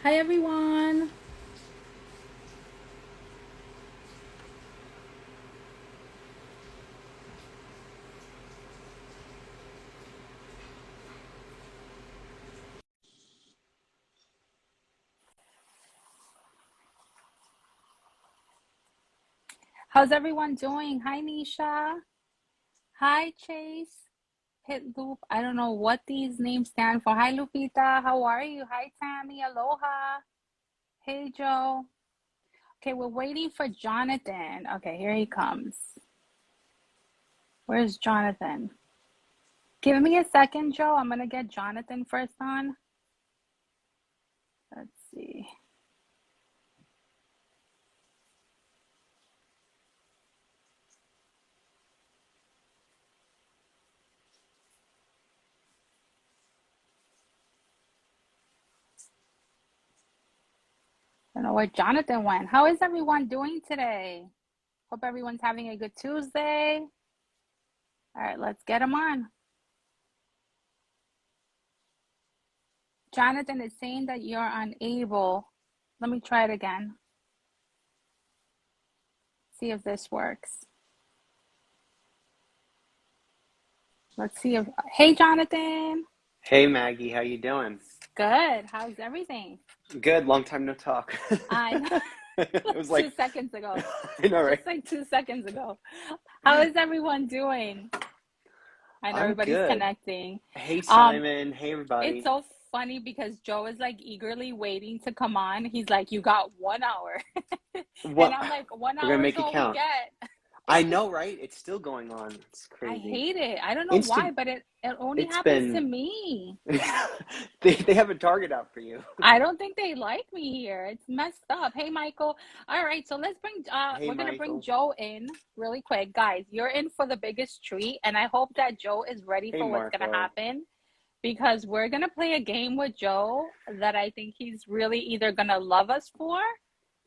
Hi everyone. How's everyone doing? Hi Nisha. Hi Chase. Hit Loop. I don't know what these names stand for. Hi Lupita. How are you? Hi Tammy. Aloha. Hey Joe. Okay, we're waiting for Jonathan. Okay, here he comes. Where's Jonathan? Give me a second, Joe. I'm gonna get Jonathan first on. Let's see. I don't know where Jonathan went. How is everyone doing today? Hope everyone's having a good Tuesday. All right, let's get him on. Jonathan is saying that you're unable. Let me try it again. See if this works. Let's see if. Hey, Jonathan. Hey Maggie, how you doing? Good. How's everything? Good, long time no talk. I know. It Like was two like, seconds ago. I know, right? Just like 2 seconds ago. How is everyone doing? I know I'm everybody's good. connecting. Hey Um, Simon, hey it's everybody. so funny because Joe is like eagerly waiting to come on. He's like, "You got 1 hour," and What? I'm like, "one We're gonna hour is make it all we count. get." I know, right? It's still going on. It's I crazy. hate it. I don't know why, Insta, but it only it's happens to been, me. they have a target out for you. I don't think they like me here. It's messed up. Hey, Michael. All right, so let's bring Hey we're gonna bring Michael. Joe in really quick. Guys, you're in for the biggest treat, and I hope that Joe is ready Hey for what's gonna Marco. happen because we're gonna play a game with Joe that I think he's really either gonna love us for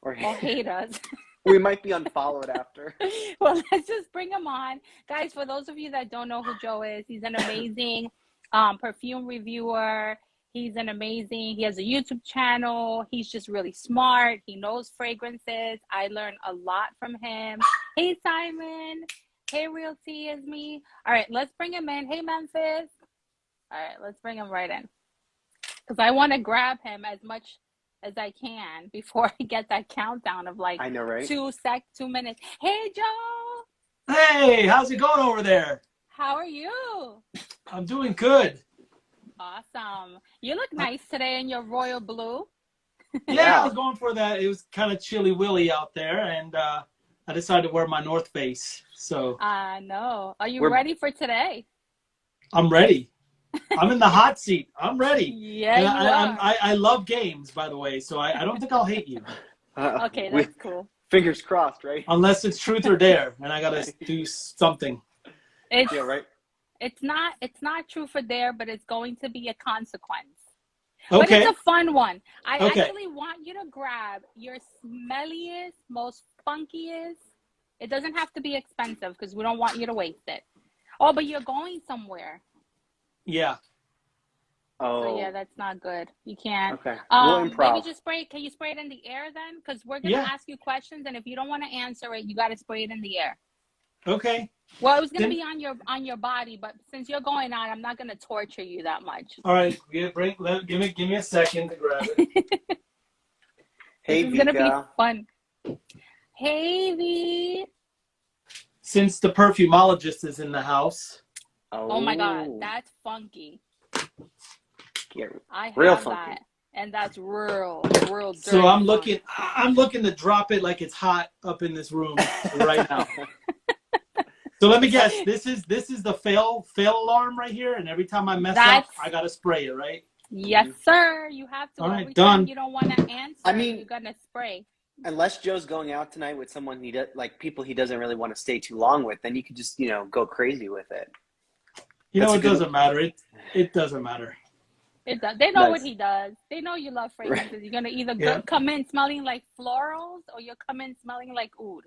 Or or hate us. we might be unfollowed after. Well, let's just bring him on. Guys, for those of you that don't know who Joe is, he's an amazing perfume reviewer. He has a YouTube channel. He's just really smart. He knows fragrances. I learned a lot from him. Hey, Simon. Hey, Real Tea is me. All right, let's bring him in. Hey, Memphis. All right, let's bring him right in because I want to grab him as much as I can before I get that countdown of like I know, right? 2 minutes. Hey Joe, Hey, how's it going over there? how are you? I'm doing good. Awesome. You look Uh, nice today in your royal blue. yeah, I Yeah. was going for that. It was kind of chilly willy out there, and I decided to wear my North Face. So I know. Are you We're ready for today? I'm ready. I'm in the hot seat. I'm ready. Yeah, And you are. I love games, by the way, so I don't think I'll hate you. Okay, we that's cool. fingers crossed, right? Unless it's truth or dare, and I got to do something. It's Yeah, right? it's not true for dare, but it's going to be a consequence. But it's a Okay, fun one. I okay. actually want you to grab your smelliest, most funkiest. It doesn't have to be expensive because we don't want you to waste it. Oh, but you're going somewhere. Yeah. So yeah, Oh, that's not good. You can't. okay. We'll Maybe improv. just spray it. Can you spray it in the air then? Because we're gonna Yeah. ask you questions, and if you don't want to answer it, you got to spray it in the air. Okay. Well, it was gonna Then, be on your body, but since you're going on, I'm not gonna torture you that much. all right. Give me a second to grab it. This Hey is gonna be Vika. fun. Hey, V. Since the perfumologist is in the house. Oh my God, Oh, that's funky. get I real have funky. that, and that's real, real So dirty funk. I'm looking to drop it like it's hot up in this room right now. So let me guess, this is the fail alarm right here, and every time I mess up, That's I gotta spray it, right? yes, sir. You have to All right, every time done. you don't want to I answer, mean, you're gonna spray. unless Joe's going out tonight with someone he does, like people he doesn't really want to stay too long with, then you could just, go crazy with it. You know, That's a it good, doesn't matter. It doesn't matter. It does. They know what nice. he does. They know you love Right. fragrances. You're gonna either Yeah, come in smelling like florals or you'll come in smelling like oud.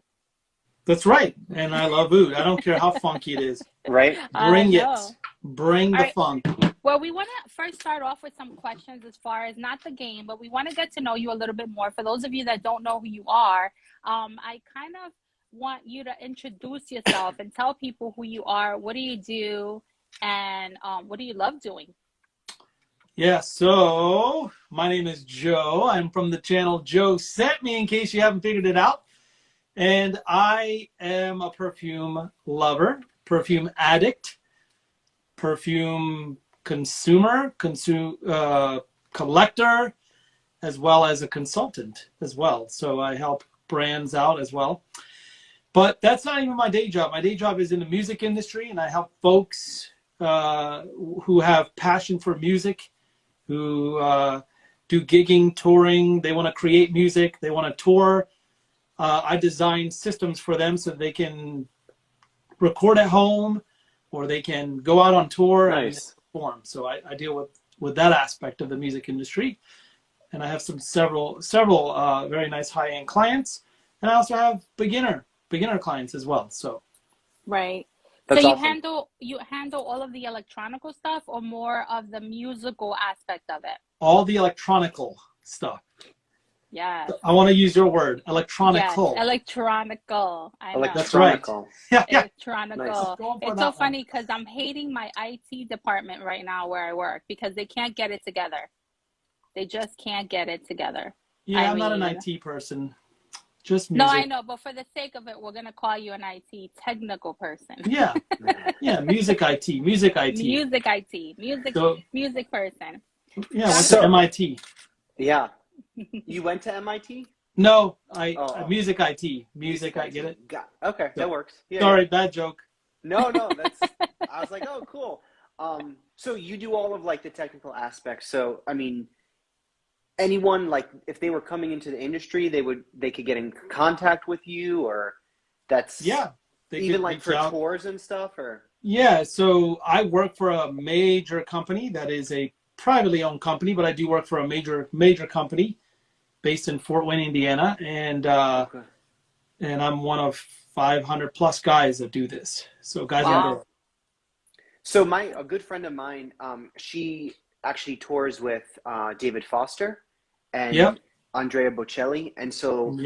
that's right. And I love oud. I don't care how funky it is. Right? I Bring it. know. Bring All the right. funk. Well, we want to first start off with some questions as far as not the game, but we want to get to know you a little bit more. For those of you that don't know who you are, I kind of want you to introduce yourself and tell people who you are, what do you do, and what do you love doing? Yeah, so my name is Joe. I'm from the channel Joescentme, in case you haven't figured it out. And I am a perfume lover, perfume addict, perfume consumer, collector, as well as a consultant as well. So I help brands out as well. But that's not even my day job. My day job is in the music industry, and I help folks who have passion for music, who do gigging, touring. They want to create music. They want to tour. I design systems for them so they can record at home, or they can go out on tour and perform. So I deal with that aspect of the music industry, and I have several very nice high-end clients, and I also have beginner clients as well. So right. That's so you awesome. handle all of the electronical stuff or more of the musical aspect of it? all the electronical stuff. Yes. I want to use your word, Yes, electronical. electronical. I know. That's right. Electronical. Yeah, yeah. Electronical. Nice. It's so funny because I'm hating my IT department right now where I work because they can't get it together. They just can't get it together. Yeah, I'm not an IT person. Just No, music. I know, but for the sake of it, we're gonna call you an IT technical person. Yeah, yeah, music IT, music IT. Music IT, music person. Yeah, I went to MIT. Yeah. You went to MIT? No, music IT. Music I get it. Okay, that works. Yeah, Sorry, yeah. bad joke. No, that's. I was like, oh, cool. So you do all of like the technical aspects. So I mean, anyone like if they were coming into the industry, they could get in contact with you, or that's even like for tours and stuff, or yeah. So I work for a major company that is a privately owned company, but I do work for a major company based in Fort Wayne, Indiana, and I'm one of 500 plus guys that do this. So guys, wow. So a good friend of mine, she actually tours with David Foster and Andrea Bocelli, and so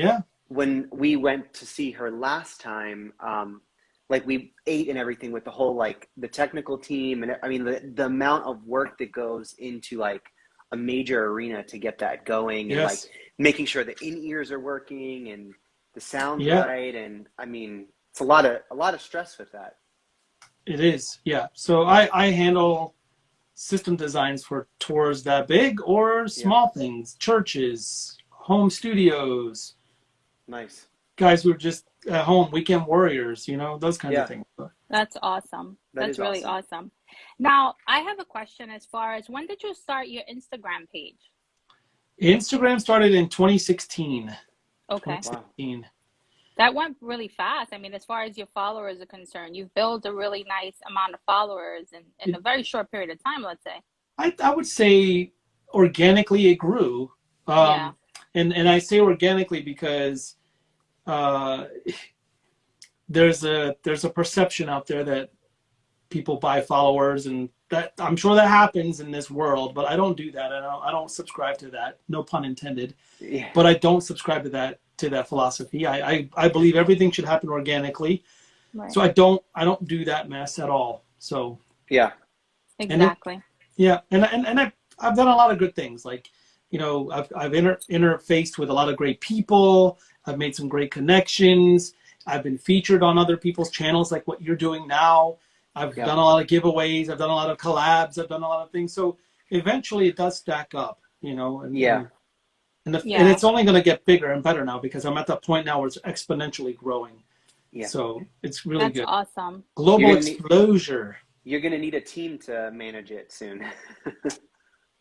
when we went to see her last time, like we ate and everything with the whole like the technical team, and I mean the amount of work that goes into like a major arena to get that going, and like making sure the in-ears are working and the sound's right, and I mean it's a lot of stress with that. It is, yeah. So I handle system designs for tours that big or small things, churches, home studios. Nice. Guys who are just at home, weekend warriors, those kinds of things. That's awesome. That's really awesome. Now, I have a question as far as when did you start your Instagram page? Instagram started in 2016. Okay. 2016. Wow. That went really fast. I mean, as far as your followers are concerned, you've built a really nice amount of followers in a very short period of time, let's say. I would say organically it grew. And I say organically because there's a perception out there that people buy followers, and that I'm sure that happens in this world, but I don't do that. I don't subscribe to that. No pun intended. Yeah. But I don't subscribe to that philosophy. I believe everything should happen organically. Right. So I don't do that mess at all. So yeah. Exactly. And I've done a lot of good things. Like, I've interfaced with a lot of great people. I've made some great connections. I've been featured on other people's channels like what you're doing now. I've done a lot of giveaways. I've done a lot of collabs. I've done a lot of things. So eventually it does stack up, and it's only going to get bigger and better now because I'm at that point now where it's exponentially growing. Yeah. So it's really good. That's awesome. Global exposure. You're going to need a team to manage it soon.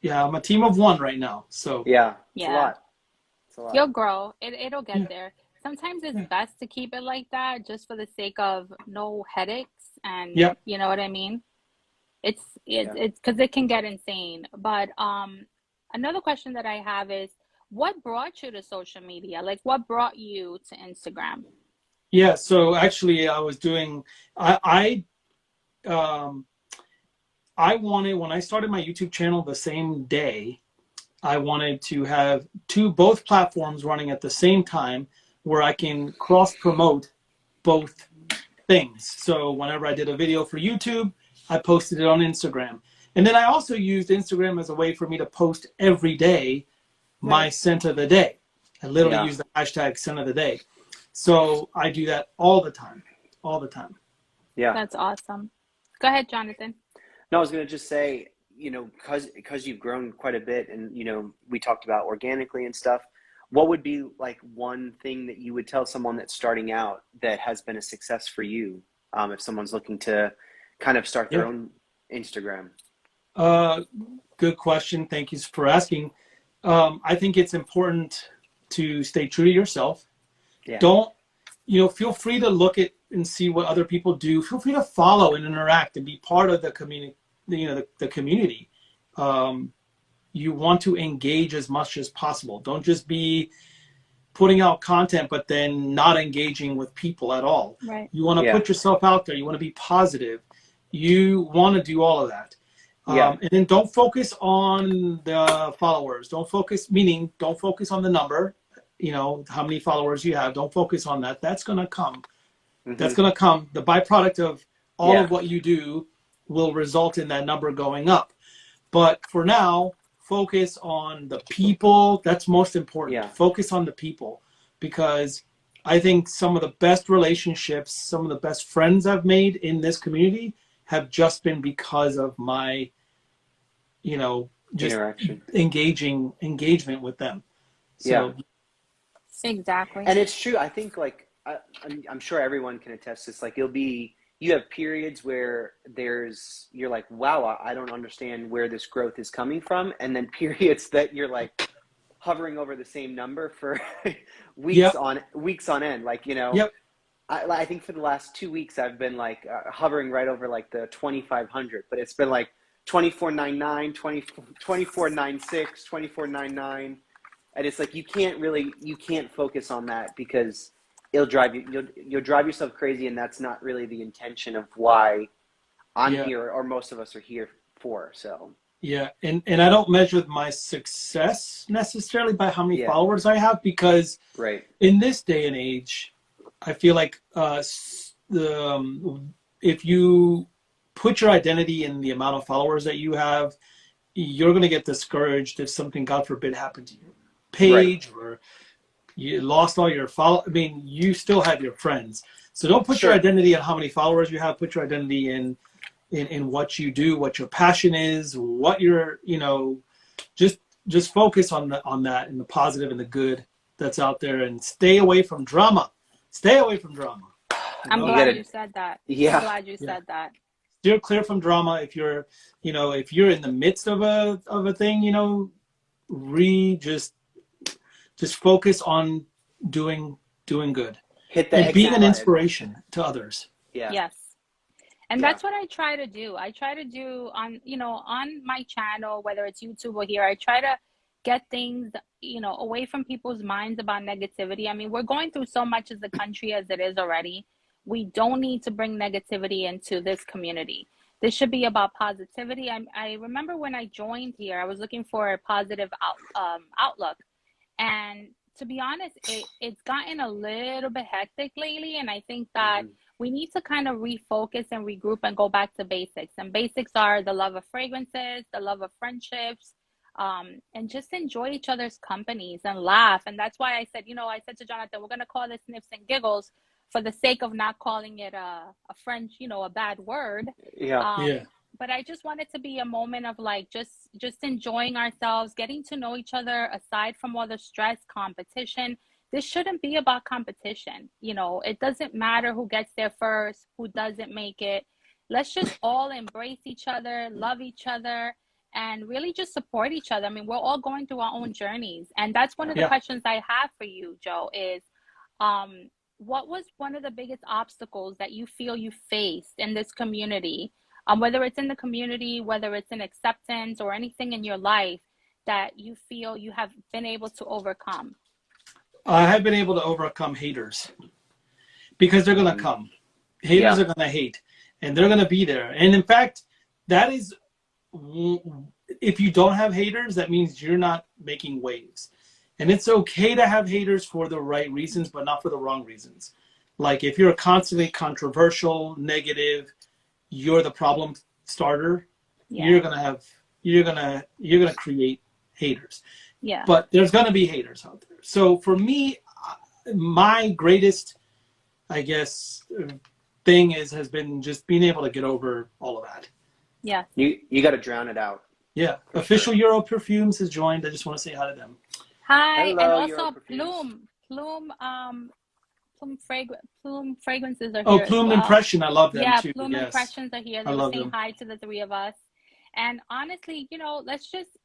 Yeah, I'm a team of one right now. So it's a lot. You'll grow. It'll get there. Sometimes it's best to keep it like that just for the sake of no headaches, and you know what I mean? It's because it can get insane. But another question that I have is, what brought you to social media? Like, what brought you to Instagram? Yeah, so actually I was doing I wanted, when I started my YouTube channel the same day, I wanted to have both platforms running at the same time where I can cross promote both things. So whenever I did a video for YouTube, I posted it on Instagram. And then I also used Instagram as a way for me to post every day my scent of the day. I literally use the hashtag scent of the day. So I do that all the time, all the time. Yeah. That's awesome. Go ahead, Jonathan. No, I was going to just say, you know, because you've grown quite a bit and, you know, we talked about organically and stuff, what would be like one thing that you would tell someone that's starting out that has been a success for you, if someone's looking to kind of start their own Instagram? Good question. Thank you for asking. I think it's important to stay true to yourself. Yeah. Don't, you know, feel free to look at and see what other people do. Feel free to follow and interact and be part of the community. You know, the community. You want to engage as much as possible. Don't just be putting out content but then not engaging with people at all. Right. You want to put yourself out there. You want to be positive. You want to do all of that. And then don't focus on the followers. Don't focus on the number, you know, how many followers you have. Don't focus on that. That's going to come. That's going to come. The byproduct of all of what you do will result in that number going up. But for now, focus on the people. That's most important. Focus on the people, because I think some of the best relationships, some of the best friends I've made in this community have just been because of my, you know, just engagement with them. So, exactly. And it's true. I think like, I'm sure everyone can attest to this. Like you have periods where you're like, wow, I don't understand where this growth is coming from. And then periods that you're like hovering over the same number for weeks on end. Like, you know, I think for the last 2 weeks, I've been like hovering right over like the 2,500, but it's been like 24.99, 24.96, 24.99. And it's like, you can't focus on that because it'll drive you'll drive yourself crazy, and that's not really the intention of why I'm here, or most of us are here for. So and I don't measure my success necessarily by how many followers I have, because in this day and age, I feel like if you put your identity in the amount of followers that you have, you're going to get discouraged if something, God forbid, happened to your page or you lost all your I mean, you still have your friends. So don't put your identity on how many followers you have. Put your identity in what you do, what your passion is, what you're, you know, just focus on that and the positive and the good that's out there, and stay away from drama. Stay away from drama. I'm glad you said that. I'm glad you said that. Steer clear from drama. If you're in the midst of a thing, you know, just focus on doing good. Hit the and being an inspiration to others. Yes. And that's what I try to do. I try to do on my channel, whether it's YouTube or here, I try to get things, you know, away from people's minds about negativity. I mean, we're going through so much as a country as it is already. We don't need to bring negativity into this community. This should be about positivity. I remember when I joined here, I was looking for a positive outlook. And to be honest, it's gotten a little bit hectic lately. And I think that we need to kind of refocus and regroup and go back to basics. And basics are the love of fragrances, the love of friendships, and just enjoy each other's companies and laugh. And that's why I said to Jonathan, we're going to call this Sniffs and Giggles for the sake of not calling it a French, you know, a bad word. But I just want it to be a moment of like just enjoying ourselves, getting to know each other aside from all the stress, competition. This shouldn't be about competition. You know, it doesn't matter who gets there first, who doesn't make it. Let's just all embrace each other, love each other, and really just support each other. I mean, we're all going through our own journeys. And that's one of the questions I have for you, Joe, is what was one of the biggest obstacles that you feel you faced in this community? Whether it's in the community, whether it's in acceptance or anything in your life that you feel you have been able to overcome? I have been able to overcome haters, because they're going to come. Haters are going to hate, and they're going to be there. And in fact, that is if you don't have haters, that means you're not making waves. And it's okay to have haters for the right reasons, but not for the wrong reasons. Like if you're constantly controversial, negative, you're the problem starter, you're gonna create haters. Yeah. But there's gonna be haters out there. So for me, my greatest, I guess, thing has been just being able to get over all of that. Yeah. You got to drown it out. Yeah. Official sure. Euro Perfumes has joined. I just want to say hi to them. Hi. Hello, and also Plume fragrances are here. Oh, Plume as well. Impression. I love them too. Plume Impressions are here. They were saying hi to the three of us. And honestly, you know,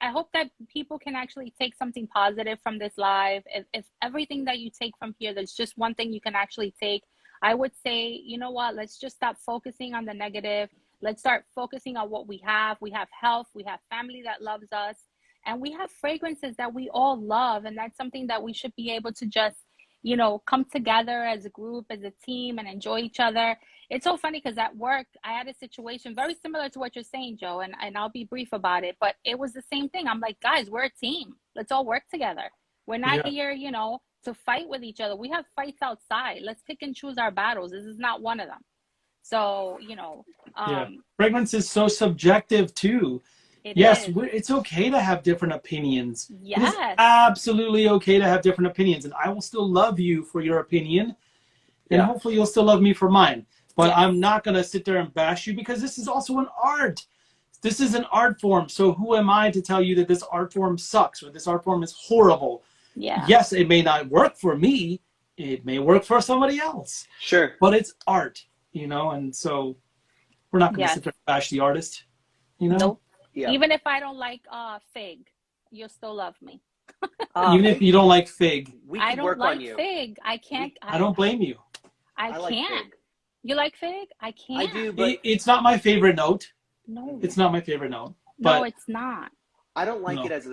I hope that people can actually take something positive from this live. If everything that you take from here, there's just one thing you can actually take, I would say, you know what, let's just stop focusing on the negative. Let's start focusing on what we have. We have health, we have family that loves us, and we have fragrances that we all love. And that's something that we should be able to just, you know, come together as a group, as a team, and enjoy each other. It's so funny because at work, I had a situation very similar to what you're saying, Joe, and I'll be brief about it, but it was the same thing. I'm like, guys, we're a team. Let's all work together. We're not here, you know, to fight with each other. We have fights outside. Let's pick and choose our battles. This is not one of them. So, you know. Fragrance is so subjective too. It's okay to have different opinions. Yes. It is absolutely okay to have different opinions. And I will still love you for your opinion. And hopefully you'll still love me for mine. But I'm not going to sit there and bash you because this is also an art. This is an art form. So who am I to tell you that this art form sucks or this art form is horrible? Yeah. Yes, it may not work for me. It may work for somebody else. Sure. But it's art, you know, and so we're not going to sit there and bash the artist, you know? Nope. Yeah. Even if I don't like Fig, you'll still love me. Even if you don't like Fig. I don't like Fig. I can't. I don't blame you. I can't. Like Fig. You like Fig? I can't. I do, but it's not my favorite note. No. It's not my favorite note. No, it's not. I don't like it as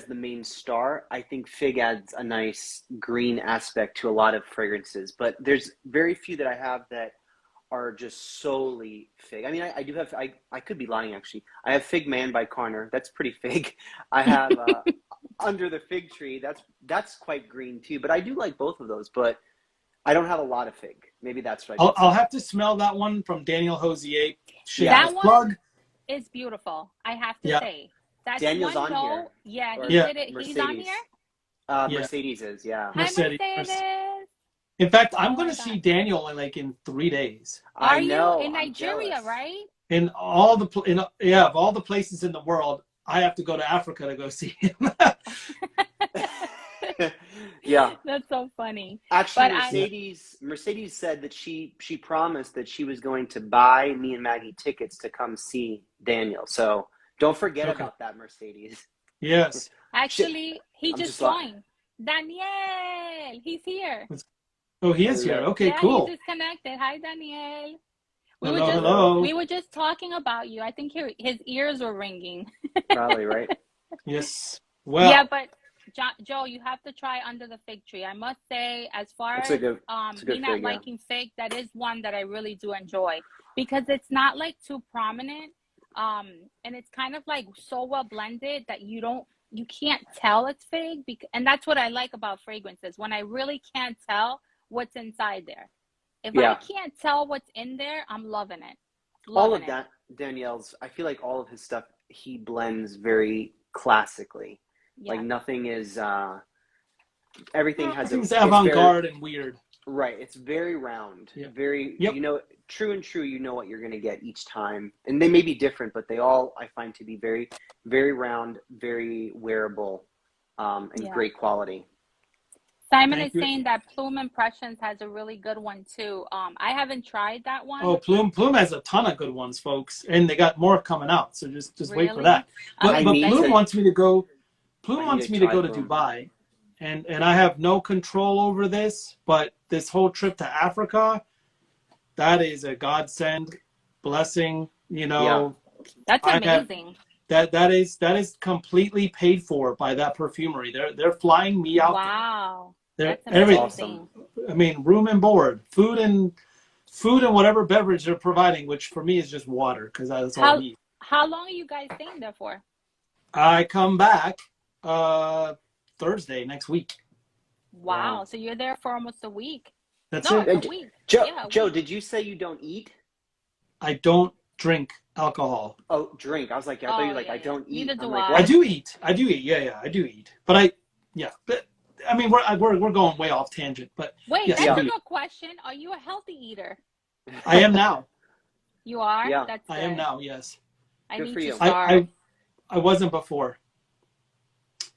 the main star. I think Fig adds a nice green aspect to a lot of fragrances, but there's very few that I have that are just solely Fig. I mean, I do have, I could be lying actually. I have Fig Man by Carner. That's pretty Fig. I have Under the Fig Tree. That's quite green too, but I do like both of those, but I don't have a lot of Fig. Maybe that's right. I'll have to smell that one from Daniel Hosier. That one is beautiful. I have to say. That's Daniel's one on here. Yeah, he's on here. Mercedes is, Hi, Mercedes. In fact, I'm going to see Daniel in 3 days. Are you in Nigeria, right? In all the of all the places in the world, I have to go to Africa to go see him. Yeah, that's so funny. Actually, Mercedes said that she promised that she was going to buy me and Maggie tickets to come see Daniel. So don't forget about that, Mercedes. Yes. Actually, he just joined. Daniel, he's here. Oh, he is here. Okay, cool. He's disconnected. Hi, Daniel. We were just talking about you. I think his ears were ringing. Probably, right? Yes. Well. Yeah, but Joe, you have to try Under the Fig Tree. I must say, as far as me not liking fig, that is one that I really do enjoy because it's not like too prominent, and it's kind of like so well blended that you can't tell it's fig. And that's what I like about fragrances, when I really can't tell what's inside there. If I can't tell what's in there, I'm loving it. All of that, Danielle's, I feel like all of his stuff, he blends very classically. Yeah. Like nothing is, everything has it's avant-garde and weird. Right. It's very round, very, true and true. You know what you're going to get each time. And they may be different, but they all, I find to be very, very round, very wearable, and great quality. Simon is saying that Plume Impressions has a really good one too. I haven't tried that one. Oh, Plume has a ton of good ones, folks, and they got more coming out. So just wait for that. But Plume wants me to go. Plume wants me to go to Dubai, and I have no control over this. But this whole trip to Africa, that is a godsend, blessing. You know, that's amazing. That is completely paid for by that perfumery. They're flying me out. Wow. That's everything. Awesome. I mean, room and board, food and whatever beverage they're providing, which for me is just water because that's all I need. How long are you guys staying there for? I come back Thursday next week. Wow. So you're there for almost a week. That's No, it. a week. Joe, Yeah, a Joe, week. did you say you don't eat? I don't drink alcohol. Oh, drink. I was like, I thought you were like, I don't eat. Neither do I'm like, I. what? I do eat. Yeah, I do eat. But I mean, we're going way off tangent. But Wait, yes, that's I a do. good question. Are you a healthy eater? I am now. You are? Yeah. That's good. I am now. Yes. I Good need for to you. start. I wasn't before.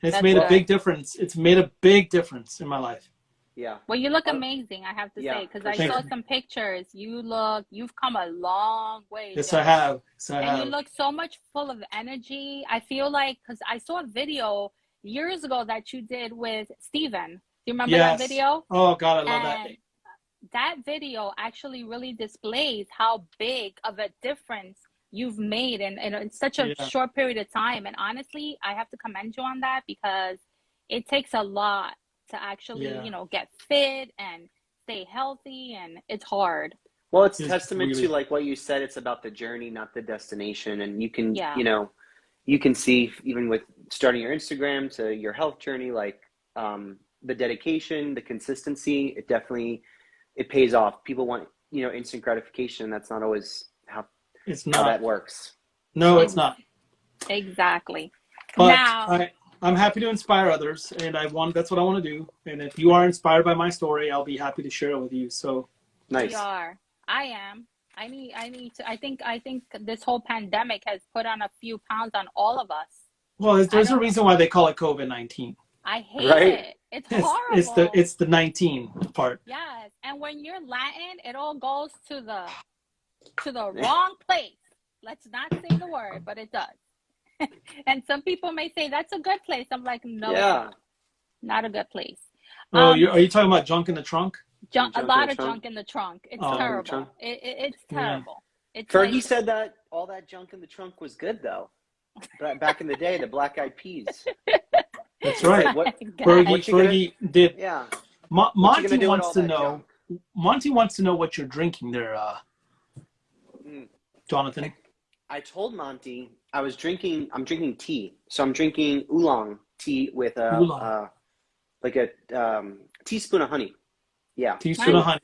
It's That's made a good. big difference. It's made a big difference in my life. Yeah. Well, you look amazing, I have to say, because for I sure. saw some pictures. You've come a long way. Yes, Joe. I have. Yes, I And have. you look so much full of energy. I feel like, because I saw a video years ago that you did with Steven. Do you remember that video? Oh, God, I love that. And that video actually really displays how big of a difference you've made in such a short period of time. And honestly, I have to commend you on that, because it takes a lot to actually, get fit and stay healthy, and it's hard. Well, it's testament to like what you said. It's about the journey, not the destination. And you can, you can see even with starting your Instagram to your health journey, like the dedication, the consistency, it pays off. People want, instant gratification. That's not always how that works. No, it's not. Exactly. But now, I'm happy to inspire others, and that's what I want to do. And if you are inspired by my story, I'll be happy to share it with you. So nice. We are. I am. I need to. I think this whole pandemic has put on a few pounds on all of us. Well, there's a reason why they call it COVID-19. I hate it. It's horrible. It's the 19 part. Yes, and when you're Latin, it all goes to the wrong place. Let's not say the word, but it does. And some people may say that's a good place. I'm like, no, not a good place. Oh, are you talking about junk in the trunk? A lot of junk in the trunk. It's terrible. It's terrible. It's Fergie said that all that junk in the trunk was good, though. Back in the day, the Black Eyed Peas. That's right. Fergie did. Yeah. Monty wants to know. Monty wants to know what you're drinking there, Jonathan. I told Monty I'm drinking tea. So I'm drinking oolong tea with a teaspoon of honey. Yeah. Teaspoon of honey.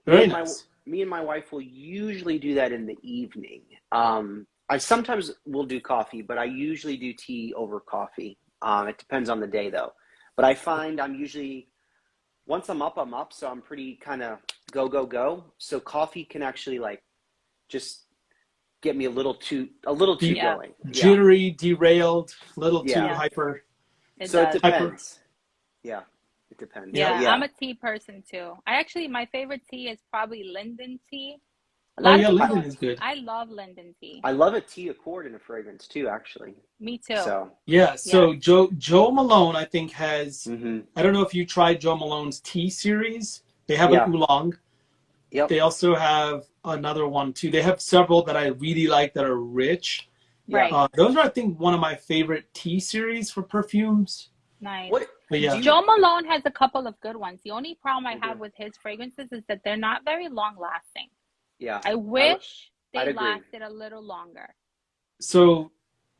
Very nice. Me and my wife will usually do that in the evening. I sometimes will do coffee, but I usually do tea over coffee. It depends on the day, though. But I find I'm usually, once I'm up, so I'm pretty kind of go. So coffee can actually just get me a little too going. Jittery, derailed, a little too hyper. It depends. Yeah, it depends. Yeah, I'm a tea person too. My favorite tea is probably linden tea. Linden is good. I love linden tea. I love a tea accord in a fragrance too, actually. Me too. So Joe Malone, I think, has, I don't know if you tried Joe Malone's tea series. They have an oolong. Yep. They also have another one too. They have several that I really like that are rich. Right. Those are, I think, one of my favorite tea series for perfumes. Nice. Joe Malone has a couple of good ones. The only problem I have with his fragrances is that they're not very long lasting. Yeah. I wish they lasted a little longer. So,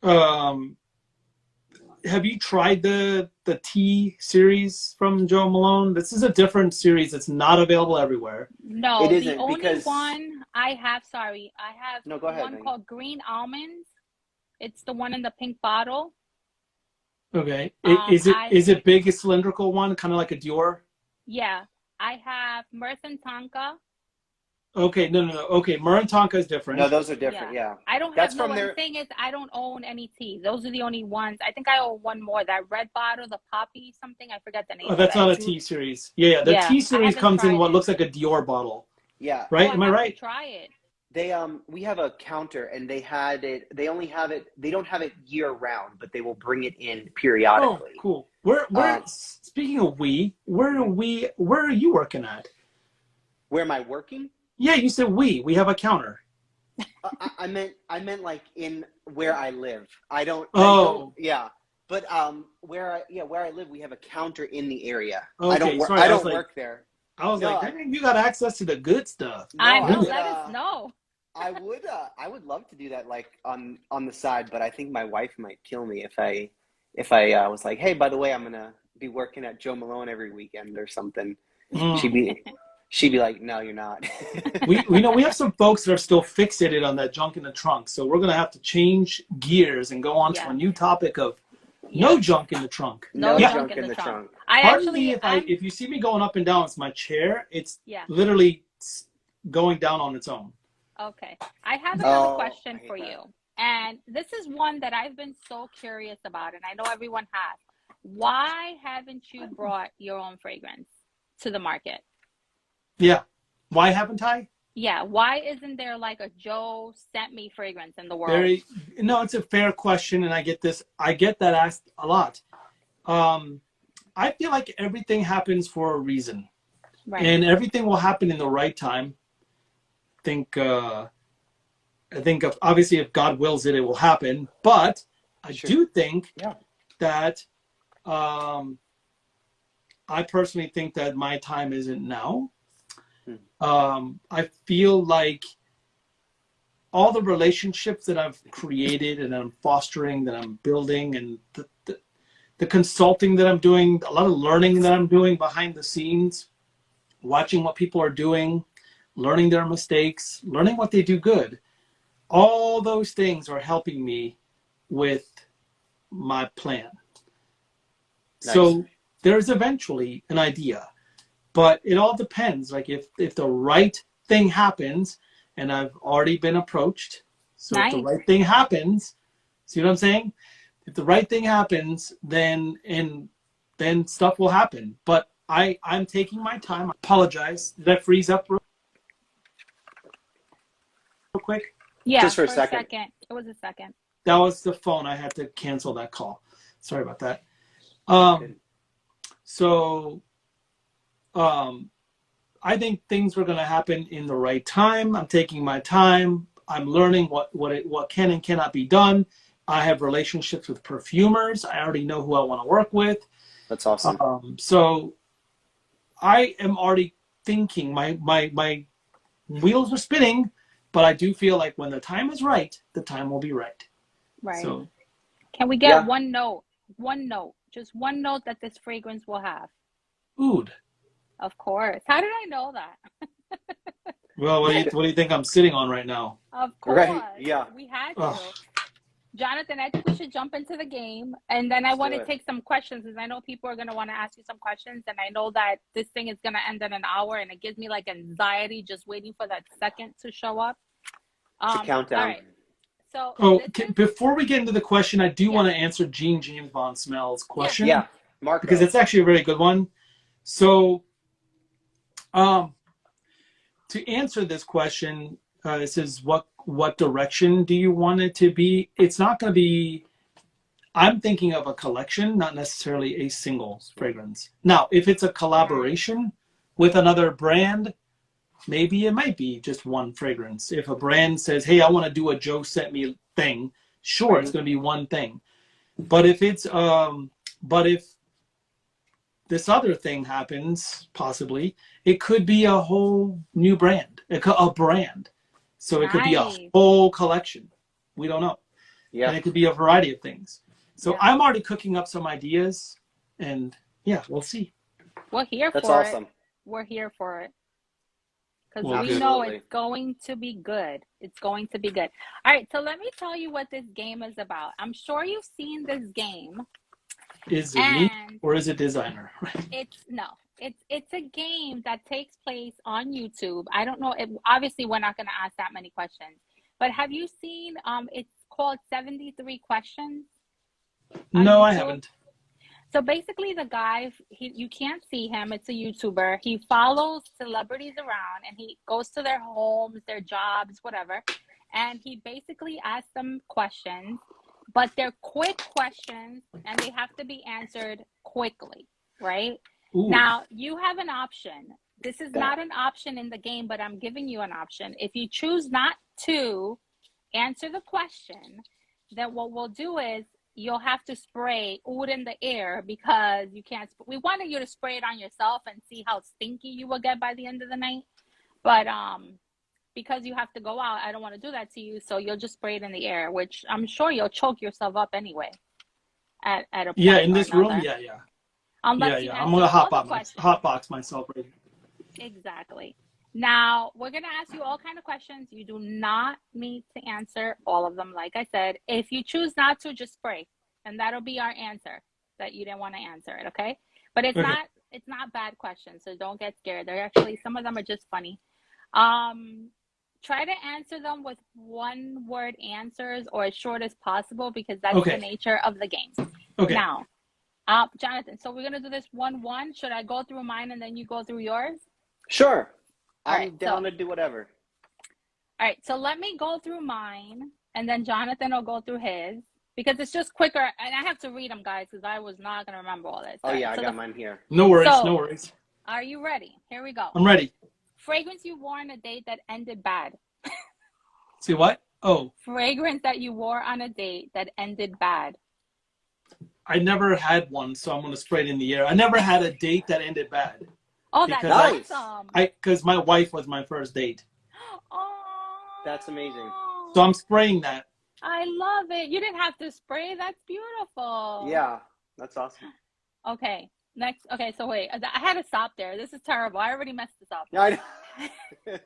have you tried the tea series from Joe Malone? This is a different series. It's not available everywhere. No, it isn't, the only one I have, go ahead, one called Green Almonds. It's the one in the pink bottle. Okay. Is it big, a cylindrical one, kind of like a Dior? Yeah. I have Mirth and Tonka. Okay, no. Okay, Myrrh and Tonka is different. No, those are different, yeah. I don't have, the thing is, I don't own any tea. Those are the only ones. I think I own one more, that red bottle, the poppy something. I forget the name. Oh, that's not a tea series. Yeah, the tea series comes in what looks like a Dior bottle. Yeah. Right? Am I right? Try it. We have a counter, and they had it. They only have it. They don't have it year round, but they will bring it in periodically. Oh, cool. Where speaking of where are you working at? Where am I working? Yeah, you said we have a counter. I meant like in where I live. I don't. Yeah, but where I live, we have a counter in the area. Okay, I don't work there. I was like, you got access to the good stuff. I know. Let us know. I would love to do that like on the side, but I think my wife might kill me if I was like, hey, by the way, I'm gonna be working at Joe Malone every weekend or something. She'd be like, no, you're not. we know we have some folks that are still fixated on that junk in the trunk, so we're gonna have to change gears and go on to a new topic of no junk in the trunk. No junk in the trunk. Pardon me if you see me going up and down, it's my chair. It's literally going down on its own. Okay. I have another question for you. And this is one that I've been so curious about, and I know everyone has. Why haven't you brought your own fragrance to the market? Yeah. Why haven't I? Yeah. Why isn't there like a Joescentme fragrance in the world? No, it's a fair question, and I get that asked a lot. I feel like everything happens for a reason. Right. And everything will happen in the right time. I think obviously if God wills it, it will happen. But I do think that I personally think that my time isn't now. I feel like all the relationships that I've created and I'm fostering, that I'm building, and the consulting that I'm doing, a lot of learning that I'm doing behind the scenes, watching what people are doing, learning their mistakes, learning what they do good. All those things are helping me with my plan. Nice. So there's eventually an idea, but it all depends. Like if the right thing happens, and I've already been approached, so if the right thing happens, see what I'm saying? If the right thing happens, then stuff will happen. But I'm taking my time. I apologize. Did I freeze up real quick? Yeah, just for a second. It was a second. That was the phone. I had to cancel that call. Sorry about that. I think things were going to happen in the right time. I'm taking my time. I'm learning what can and cannot be done. I have relationships with perfumers. I already know who I want to work with. That's awesome. So I am already thinking. My wheels are spinning, but I do feel like when the time is right, the time will be right. Right. So, can we get one note, just one note that this fragrance will have? Oud. Of course. How did I know that? Well, what do you think I'm sitting on right now? Of course. Right. Yeah. We had to. Jonathan, I think we should jump into the game. And then I want to take some questions, because I know people are going to want to ask you some questions. And I know that this thing is going to end in an hour, and it gives me like anxiety just waiting for that second to show up. It's a countdown. All right. So before we get into the question, I do want to answer Jean James Von Smell's question. Yeah, Marco. Because it's actually a very good one. So, to answer this question, it says, what direction do you want it to be? It's not going to be, I'm thinking of a collection, not necessarily a single fragrance. Now, if it's a collaboration with another brand, maybe it might be just one fragrance. If a brand says, hey, I want to do a Joescentme thing, sure, it's going to be one thing. But if this other thing happens, possibly, it could be a whole new brand, a brand. So it could be a whole collection. We don't know. Yeah. And it could be a variety of things. So I'm already cooking up some ideas, and we'll see. We're here for it. That's awesome. We're here for it. Because we know it's going to be good. It's going to be good. All right, so let me tell you what this game is about. I'm sure you've seen this game. Is it me or is it designer? It's a game that takes place on YouTube. I don't know. Obviously, we're not going to ask that many questions. But have you seen? It's called 73 Questions. No, I haven't. So basically, the guy, you can't see him. It's a YouTuber. He follows celebrities around, and he goes to their homes, their jobs, whatever. And he basically asks them questions, but they're quick questions, and they have to be answered quickly, right? Ooh. Now, you have an option. This is not an option in the game, but I'm giving you an option. If you choose not to answer the question, then what we'll do is you'll have to spray oud in the air, because you can't. We wanted you to spray it on yourself and see how stinky you will get by the end of the night. But because you have to go out, I don't want to do that to you, so you'll just spray it in the air, which I'm sure you'll choke yourself up anyway at a point Yeah, in or this another. room, yeah. Unless you I'm gonna hot box myself right here. Exactly. Now, we're going to ask you all kind of questions. You do not need to answer all of them, like I said. If you choose not to, just spray, and that'll be our answer, that you didn't want to answer it, okay? But it's not bad questions, so don't get scared. They're actually, some of them are just funny. Try to answer them with one-word answers or as short as possible, because that's the nature of the game. Okay. Now, Jonathan, so we're going to do this 1-1. Should I go through mine and then you go through yours? Sure. I'm down to do whatever. All right, so let me go through mine, and then Jonathan will go through his, because it's just quicker. And I have to read them, guys, because I was not going to remember all this. Oh, yeah, I got mine here. No worries, no worries. Are you ready? Here we go. I'm ready. Fragrance you wore on a date that ended bad. See what? Oh. Fragrance that you wore on a date that ended bad. I never had one, so I'm going to spray it in the air. I never had a date that ended bad. Oh, that's awesome. Because my wife was my first date. Oh. That's amazing. So I'm spraying that. I love it. You didn't have to spray. That's beautiful. Yeah, that's awesome. Okay, next. Okay, so wait. I had to stop there. This is terrible. I already messed this up. Yeah, I know.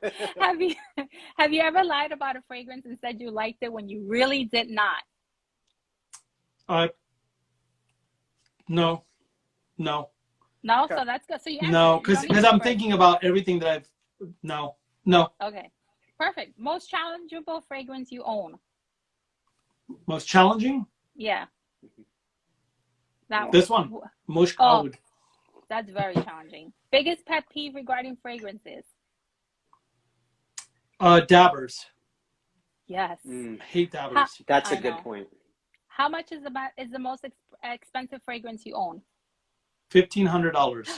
Have you ever lied about a fragrance and said you liked it when you really did not? No. No, so that's good. So you no, because I'm thinking about everything that I've. No. Okay, perfect. Most challengeable fragrance you own. Most challenging? Yeah. This one. Musk Oud. That's very challenging. Biggest pet peeve regarding fragrances. Dabbers. Yes. Hate dabbers. That's a good point. How much is the most expensive fragrance you own? $1,500.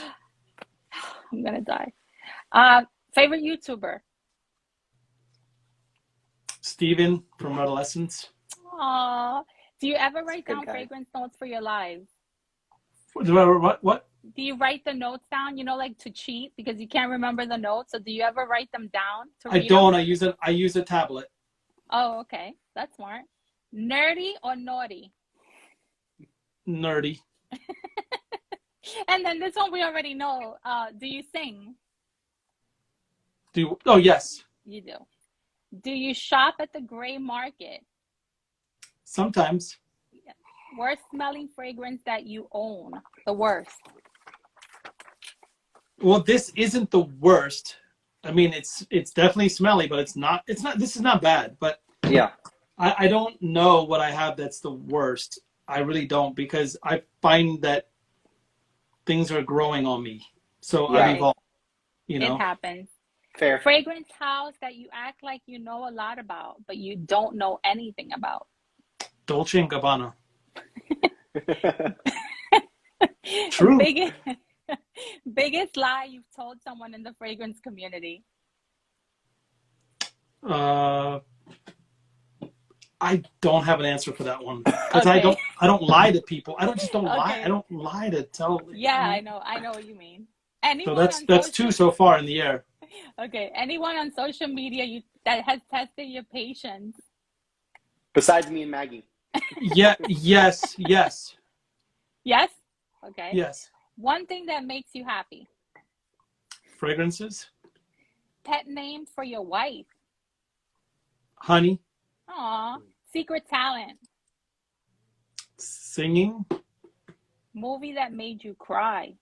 I'm gonna die. Favorite YouTuber? Steven from Adolescence. Aww. Do you ever write down fragrance notes for your lives? What? Do you write the notes down? You know, like to cheat because you can't remember the notes. So do you ever write them down to read I don't. them? I use a tablet. Oh, okay. That's smart. Nerdy or naughty? Nerdy. And then this one we already know. Do you sing? Oh, yes. You do. Do you shop at the gray market? Sometimes. Yeah. Worst smelling fragrance that you own? The worst. Well, this isn't the worst. I mean, it's definitely smelly, but it's not. This is not bad, but yeah. I don't know what I have that's the worst. I really don't, because I find that things are growing on me. So yeah. I've evolved, you know. It happens. Fair. Fragrance house that you act like you know a lot about, but you don't know anything about. Dolce & Gabbana. True. Biggest lie you've told someone in the fragrance community. I don't have an answer for that one, because I don't lie to people. I don't lie. I don't lie to tell. Yeah, I know what you mean. Anyone so that's two so far in the air. Okay. Anyone on social media that has tested your patience? Besides me and Maggie. Yeah. Yes. Yes? Okay. Yes. One thing that makes you happy. Fragrances. Pet name for your wife. Honey. Aw. Secret talent. Singing. Movie that made you cry.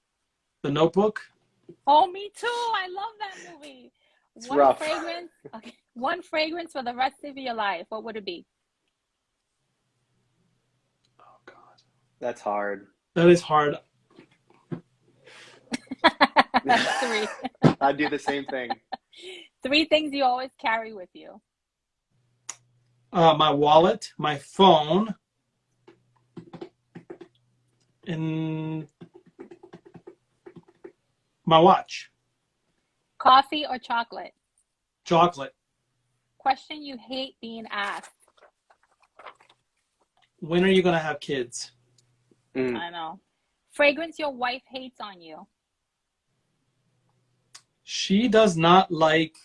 The Notebook. Oh, me too. I love that movie. It's rough. Fragrance. Okay. One fragrance for the rest of your life. What would it be? Oh God. That's hard. That is hard. Three. I'd do the same thing. 3 things you always carry with you. My wallet, my phone, and my watch. Coffee or chocolate? Chocolate. Question you hate being asked. When are you going to have kids? I know. Fragrance your wife hates on you. She does not like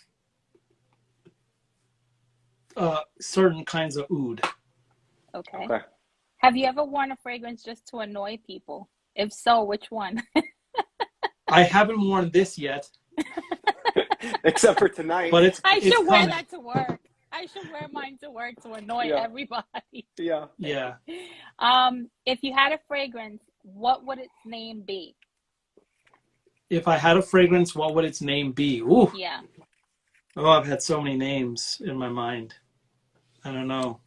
certain kinds of oud. Okay. Okay. Have you ever worn a fragrance just to annoy people? If so, which one? I haven't worn this yet, Except for tonight. but it's I should wear coming. that to work. I should wear mine to work to annoy Yeah. everybody. Yeah. Yeah. If you had a fragrance, what would its name be? If I had a fragrance, what would its name be? Ooh. Yeah. Oh, I've had so many names in my mind. I don't know.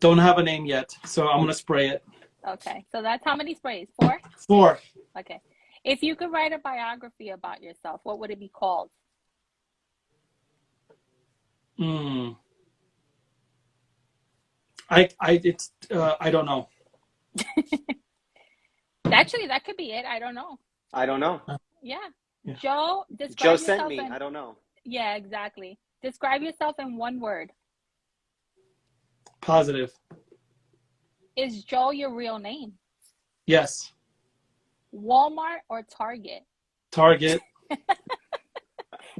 Don't have a name yet, so I'm gonna spray it. Okay. So that's how many sprays? 4? 4. Okay. If you could write a biography about yourself, what would it be called? I don't know. Actually, that could be it. I don't know. I don't know. Yeah. Yeah. Joe, describe yourself Joescentme. in... I don't know. Yeah, exactly. Describe yourself in one word. Positive. Is Joe your real name? Yes. Walmart or Target? Target.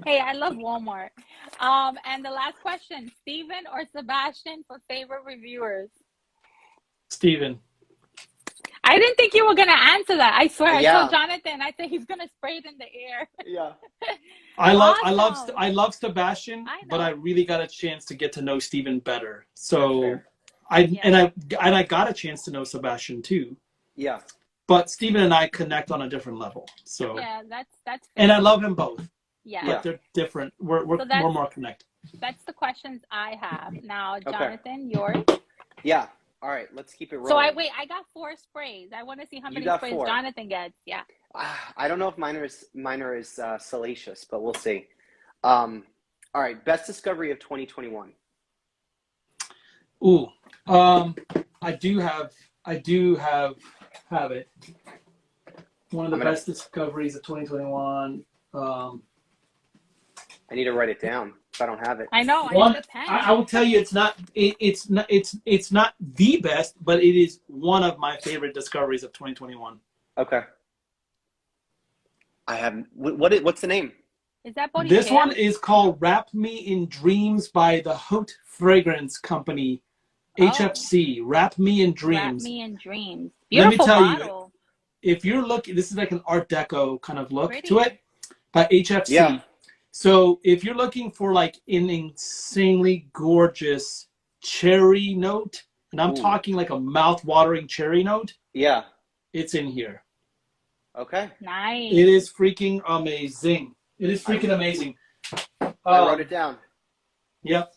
Hey, I love Walmart. And the last question, Steven or Sebastian for favorite reviewers? Steven. I didn't think you were going to answer that. I swear. Yeah. I told Jonathan, I said he's going to spray it in the air. Yeah. I love Sebastian, I know. but I really got a chance to get to know Steven better. So Fair. I got a chance to know Sebastian too. Yeah. But Steven and I connect on a different level. So Yeah, that's fair. And I love him both. Yeah. But they're different. We're more connected. That's the questions I have. Now, Jonathan, yours? Yeah. All right, let's keep it rolling. So I got 4 sprays. I want to see how many sprays 4. Jonathan gets. Yeah. I don't know if mine are as salacious, but we'll see. All right, best discovery of 2021. Ooh, I do have it. One of the best discoveries of 2021. I need to write it down if I don't have it. I know. I need a pen. I will tell you, it's not the best, but it is one of my favorite discoveries of 2021. Okay. I have. What's the name? Is that Body This Care? one is called "Wrap Me in Dreams" by the Haute Fragrance Company, HFC. Wrap Me in Dreams. Wrap Me in Dreams. Let me Beautiful tell bottle. you, if you're looking, this is like an Art Deco kind of look Pretty. to it by HFC. Yeah. So if you're looking for like an insanely gorgeous cherry note, and I'm talking like a mouth-watering cherry note, yeah, it's in here. Okay. Nice. It is freaking amazing. It is freaking amazing. I wrote it down. Yep.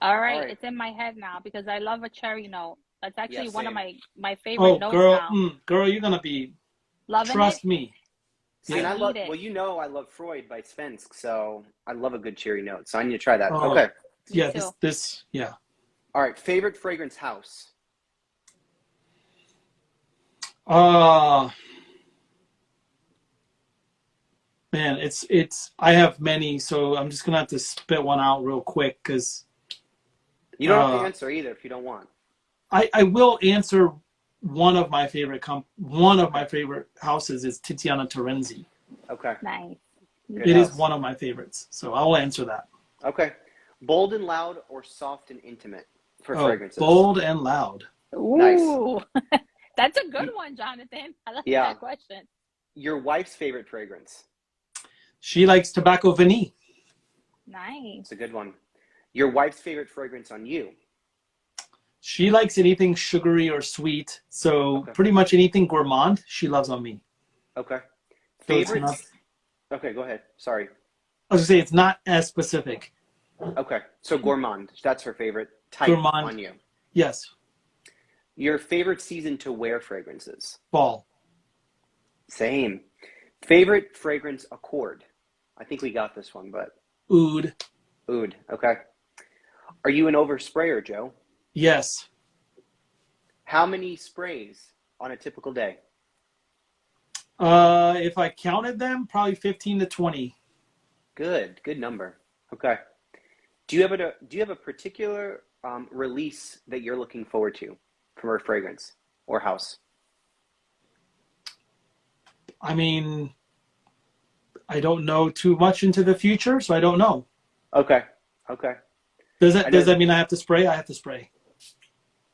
All right, it's in my head now because I love a cherry note. That's actually one of my favorite notes now. Girl, you're gonna be. Loving Trust it? me. See, and I love. Well, I love Freud by Svensk, so I love a good cherry note. So I need to try that. Okay. Yeah. Yeah. All right. Favorite fragrance house. Man, it's. I have many, so I'm just gonna have to spit one out real quick because. You don't have to answer either if you don't want. I will answer. One of my favorite houses is Tiziana Terenzi. Okay. Nice. It is one of my favorites, so I'll answer that. Okay. Bold and loud or soft and intimate for fragrances? Bold and loud. Ooh. Nice. That's a good one, Jonathan. I like that question. Your wife's favorite fragrance? She likes Tobacco Vanille. Nice. It's a good one. Your wife's favorite fragrance on you? She likes anything sugary or sweet, so pretty much anything gourmand, she loves on me. Okay. Favorites? Okay, go ahead. Sorry. I was going to say, it's not as specific. Okay, so gourmand, that's her favorite type on you. Yes. Your favorite season to wear fragrances? Fall. Same. Favorite fragrance accord? I think we got this one, but... Oud. Oud, okay. Are you an oversprayer, Joe? Yes. How many sprays on a typical day? If I counted them, probably 15 to 20. Good number. Okay. Do you have a particular release that you're looking forward to from a fragrance or house? I mean, I don't know too much into the future, so I don't know. Okay. Does that mean I have to spray? I have to spray.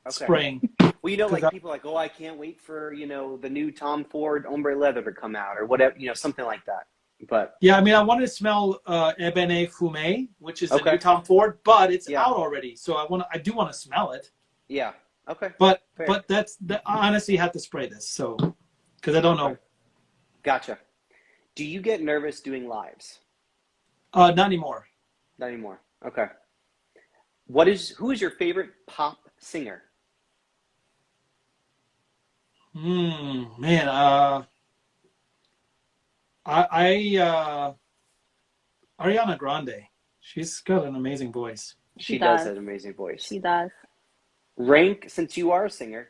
Okay. Spraying. Well, you know, like people are like, oh, I can't wait for, you know, the new Tom Ford ombre leather to come out or whatever, you know, something like that. But yeah, I mean, I wanted to smell Ebene Fume, which is the new Tom Ford, but it's out already. So I do want to smell it. Yeah. Okay. But I honestly have to spray this, so because I don't know. Gotcha. Do you get nervous doing lives? Not anymore. Not anymore. Okay. Who is your favorite pop singer? Man, Ariana Grande. She's got an amazing voice. She does have an amazing voice. She does. Since you are a singer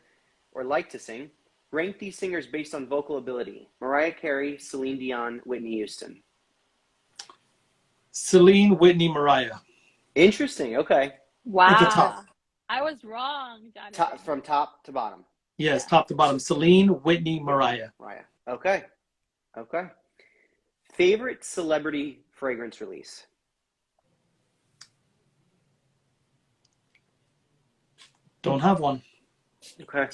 or like to sing, rank these singers based on vocal ability. Mariah Carey, Celine Dion, Whitney Houston. Celine, Whitney, Mariah. Interesting. Okay. Wow. At the top. I was wrong, Jonathan. From top to bottom. Yes, top to bottom. Celine, Whitney, Mariah. Okay. Favorite celebrity fragrance release? Don't have one. Okay.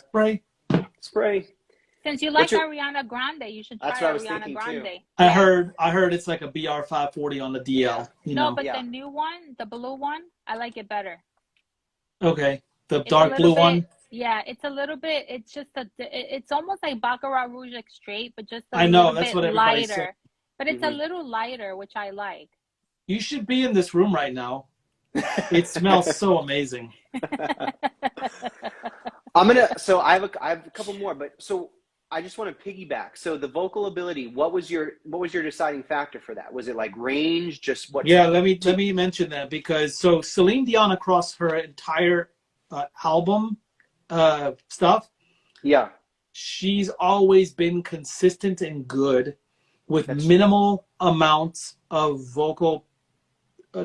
Spray. Since you like Ariana Grande, you should try Ariana Grande. Too. I heard it's like a BR 540 on the DL. The new one, the blue one, I like it better. Okay, the dark blue one. Yeah, it's a little bit. It's just it's almost like Baccarat Rouge Extrait, but just a little bit lighter. Said. But it's a little lighter, which I like. You should be in this room right now. It smells so amazing. So I have a couple more, but so I just want to piggyback. So the vocal ability, what was your deciding factor for that? Was it like range? Just what? Yeah, let me mention that because so Celine Dion across her entire album stuff. Yeah, she's always been consistent and good with minimal amounts of vocal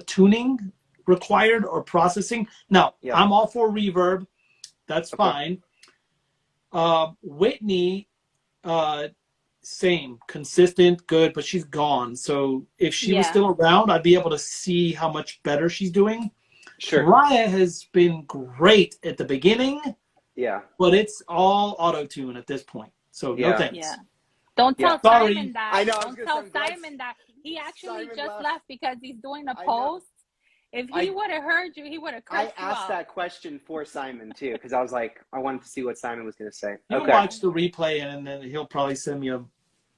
tuning required or processing. Now, I'm all for reverb. That's fine. Whitney, same, consistent, good, but she's gone. So if she was still around, I'd be able to see how much better she's doing. Sure. Mariah has been great at the beginning. Yeah. But it's all auto-tune at this point. So no thanks. Yeah. Don't tell Simon that. I know. Don't tell Simon that. He actually just left because he's doing a post. If he would have heard you, he would have cursed you out. I asked that question for Simon, too, because I was like, I wanted to see what Simon was going to say. He'll watch the replay, and then he'll probably send me a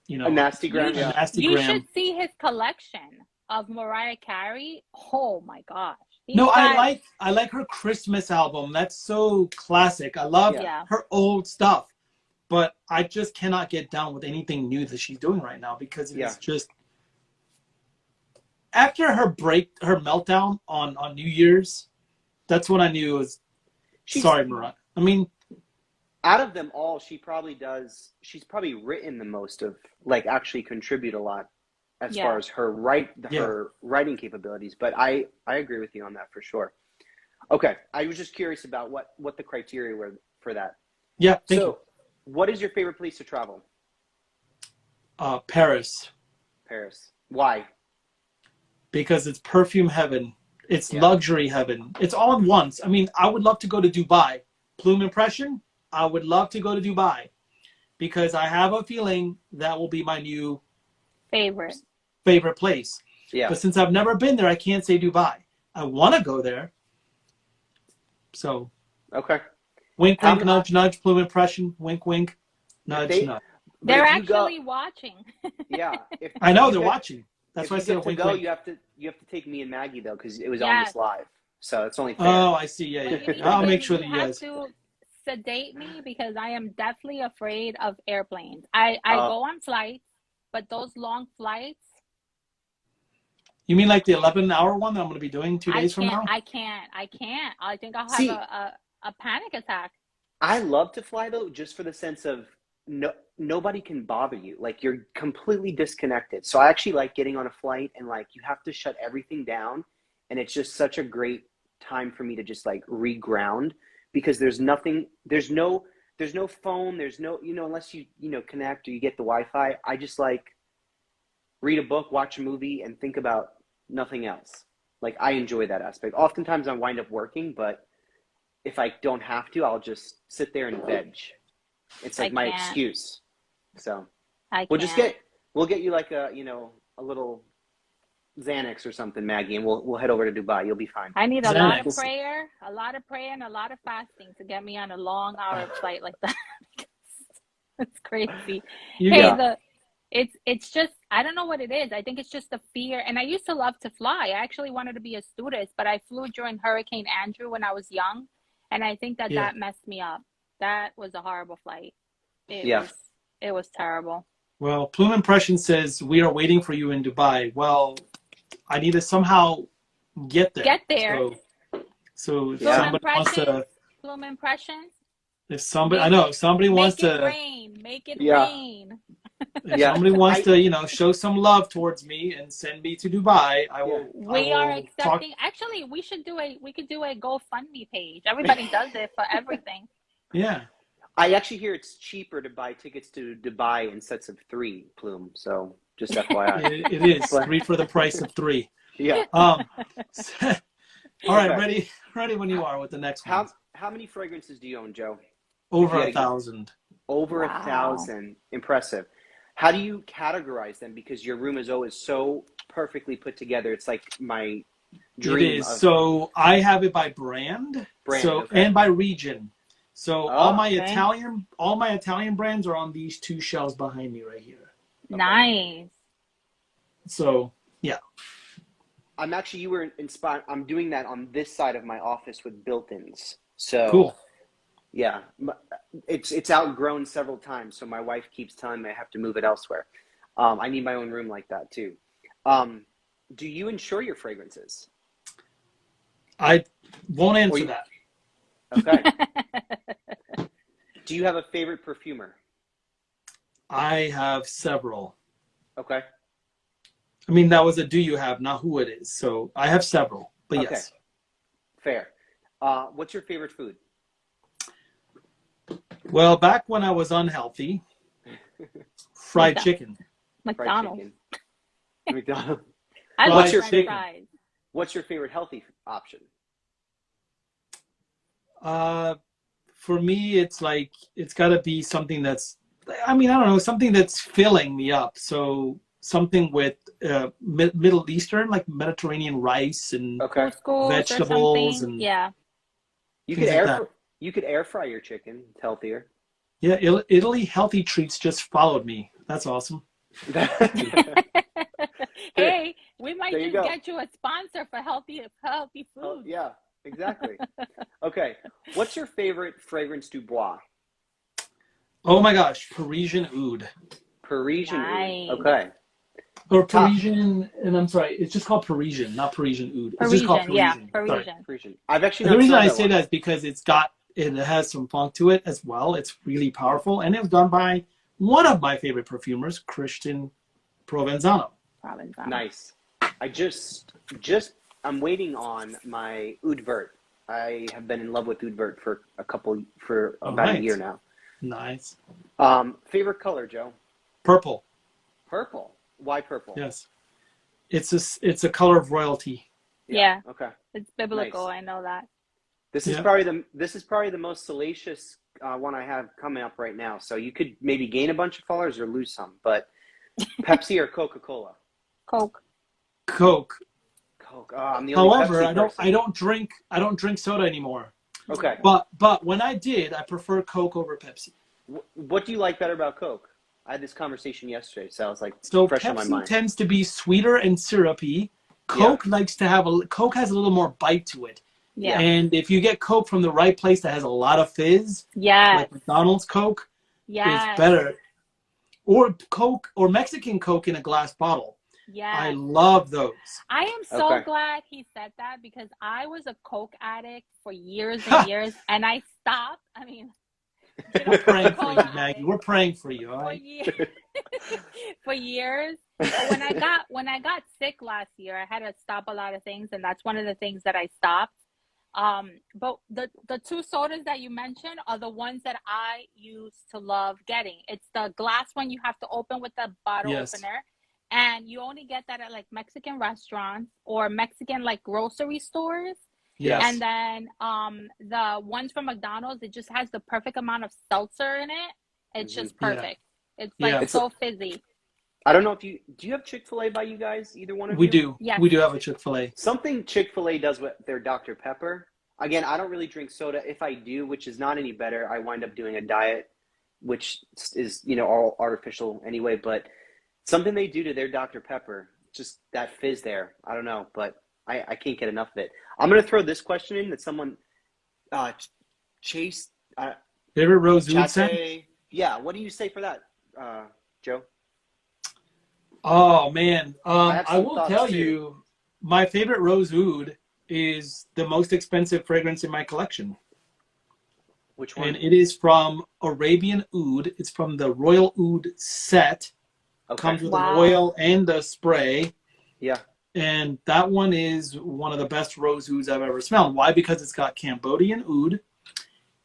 nasty gram. You should see his collection of Mariah Carey. Oh, my gosh. I like her Christmas album. That's so classic. I love her old stuff. But I just cannot get down with anything new that she's doing right now because it's just... After her meltdown on New Year's, that's when I knew it was... Sorry, Mariah. I mean... Out of them all, she's probably written the most of, like, actually contribute a lot as far as her writing capabilities. But I agree with you on that for sure. Okay. I was just curious about what the criteria were for that. Yeah, thank you. What is your favorite place to travel? Paris. Paris. Why? Because it's perfume heaven. It's luxury heaven. It's all at once. I mean, I would love to go to Dubai. Plume Impression, I would love to go to Dubai because I have a feeling that will be my new favorite place. Yeah. But since I've never been there, I can't say Dubai. I want to go there. So. Okay. Wink, wink, nudge, nudge, Plume Impression. Wink, wink, nudge, nudge. They're actually watching. Yeah. I know they're watching. That's why I said wink, wink. You have to take me and Maggie though, because it was on this live, so it's only fair. Oh, I see. Yeah. I'll make sure that you guys have to sedate me because I am deathly afraid of airplanes. I go on flights, but those long flights. You mean like the 11-hour one that I'm going to be doing 2 days from now? I can't. I think I'll have a panic attack. I love to fly though, just for the sense of nobody can bother you. Like you're completely disconnected. So I actually like getting on a flight and like you have to shut everything down, and it's just such a great time for me to just like reground because there's no phone, there's no unless you connect or you get the Wi-Fi. I just like read a book, watch a movie, and think about nothing else. Like I enjoy that aspect. Oftentimes I wind up working, but if I don't have to, I'll just sit there and veg. It's like I my can't. excuse. So I we'll just can't. we'll get you like a, a little Xanax or something, Maggie, and we'll head over to Dubai. You'll be fine. I need a lot of Xanax. prayer, and a lot of fasting to get me on a long hour flight like that. It's crazy. You Hey, got it's just I don't know what it is. I think it's just the fear. And I used to love to fly. I actually wanted to be a stewardess, but I flew during Hurricane Andrew when I was young, and I think that yeah. that messed me up. That was a horrible flight. Yeah. It was terrible. Well, Plume Impression says we are waiting for you in Dubai. Well, I need to somehow get there. Get there. So if Yeah. somebody wants to, Plume Impressions. I know if somebody wants Make it to, rain. Make it Yeah. rain. if Yeah. somebody wants to, show some love towards me and send me to Dubai, I will. We are accepting. Actually, we could do a GoFundMe page. Everybody does it for everything. Yeah. I actually hear it's cheaper to buy tickets to Dubai in sets of 3, Plume. So just FYI. It is 3 for the price of 3. Yeah. All right, Okay. ready when you are with the next one. How many fragrances do you own, Joe? Over 1,000. Over Wow. 1,000. Impressive. How do you categorize them? Because your room is always so perfectly put together. It's like my dream. It is. So I have it by brand. Okay. And by region. So all my okay. Italian brands are on these 2 shelves behind me right here. Okay. Nice. So yeah. You were inspired. I'm doing that on this side of my office with built-ins. So Cool. Yeah, it's outgrown several times. So my wife keeps telling me I have to move it elsewhere. I need my own room like that too. Do you insure your fragrances? I won't answer that. Okay. Do you have a favorite perfumer? I have several. Okay. I mean, that was a do you have, not who it is. So I have several, but Okay. yes. Fair. What's your favorite food? Well, back when I was unhealthy, fried chicken. McDonald's. Fried chicken. McDonald's. I What's love your French fries. What's your favorite healthy option? For me, it's like, it's got to be something that's, I mean, I don't know, something that's filling me up. So something with Middle Eastern, like Mediterranean rice and vegetables. And yeah. You could air fry your chicken. It's healthier. Yeah, Italy Healthy Treats just followed me. That's awesome. Hey, we might just go. get you a sponsor for healthy food. Oh, yeah, exactly. Okay, what's your favorite fragrance du bois? Oh my gosh, Parisian Oud. Parisian nice. Oud. Okay. Or Parisian, and I'm sorry, it's just called Parisian, not Parisian Oud. It's just called Parisian. Yeah, Parisian. Parisian. I've actually. The reason I say that is because it has some funk to it as well. It's really powerful, and it was done by one of my favorite perfumers, Christian Provenzano. Nice. I'm waiting on my Oud Vert. I have been in love with Oud Vert for about a year now. Nice. Favorite color, Joe? Purple. Purple. Why purple? Yes. It's a color of royalty. Yeah. Okay. It's biblical. Nice. I know that. This is probably the most salacious one I have coming up right now. So you could maybe gain a bunch of followers or lose some. But Pepsi or Coca-Cola? Coke. Coke. I'm the only However, Pepsi I don't drink soda anymore. Okay. But when I did, I prefer Coke over Pepsi. What do you like better about Coke? I had this conversation yesterday, so I was like, fresh Pepsi on my mind. Tends to be sweeter and syrupy. Coke likes to have Coke has a little more bite to it. Yeah. And if you get Coke from the right place that has a lot of fizz, like McDonald's Coke, it's better. Or Coke or Mexican Coke in a glass bottle. Yeah. I love those. I am so glad he said that because I was a Coke addict for years and years, and I stopped. I mean, we're praying for you, Maggie. We're praying for you. All right? For years. But when I got sick last year, I had to stop a lot of things, and that's one of the things that I stopped. But the 2 sodas that you mentioned are the ones that I used to love getting. It's the glass one you have to open with the bottle opener, and you only get that at like Mexican restaurants or Mexican like grocery stores. Yes. And then the ones from McDonald's, it just has the perfect amount of seltzer in it. It's just perfect. It's like it's so fizzy. I don't know if do you have Chick-fil-A by you guys? Either one of you? We do. Yes. We do have a Chick-fil-A. Something Chick-fil-A does with their Dr. Pepper. Again, I don't really drink soda. If I do, which is not any better, I wind up doing a diet, which is, you know, all artificial anyway. But something they do to their Dr. Pepper, just that fizz there. I don't know, but I can't get enough of it. I'm going to throw this question in that someone, Chase. Favorite rose oud scent? Yeah, what do you say for that, Joe? Oh, man. I will tell too. you, my favorite rose oud is the most expensive fragrance in my collection. Which one? And it is from Arabian Oud. It's from the Royal Oud set. Okay. Comes with an oil and the spray. Yeah. And that one is one of the best rose ouds I've ever smelled. Why? Because it's got Cambodian oud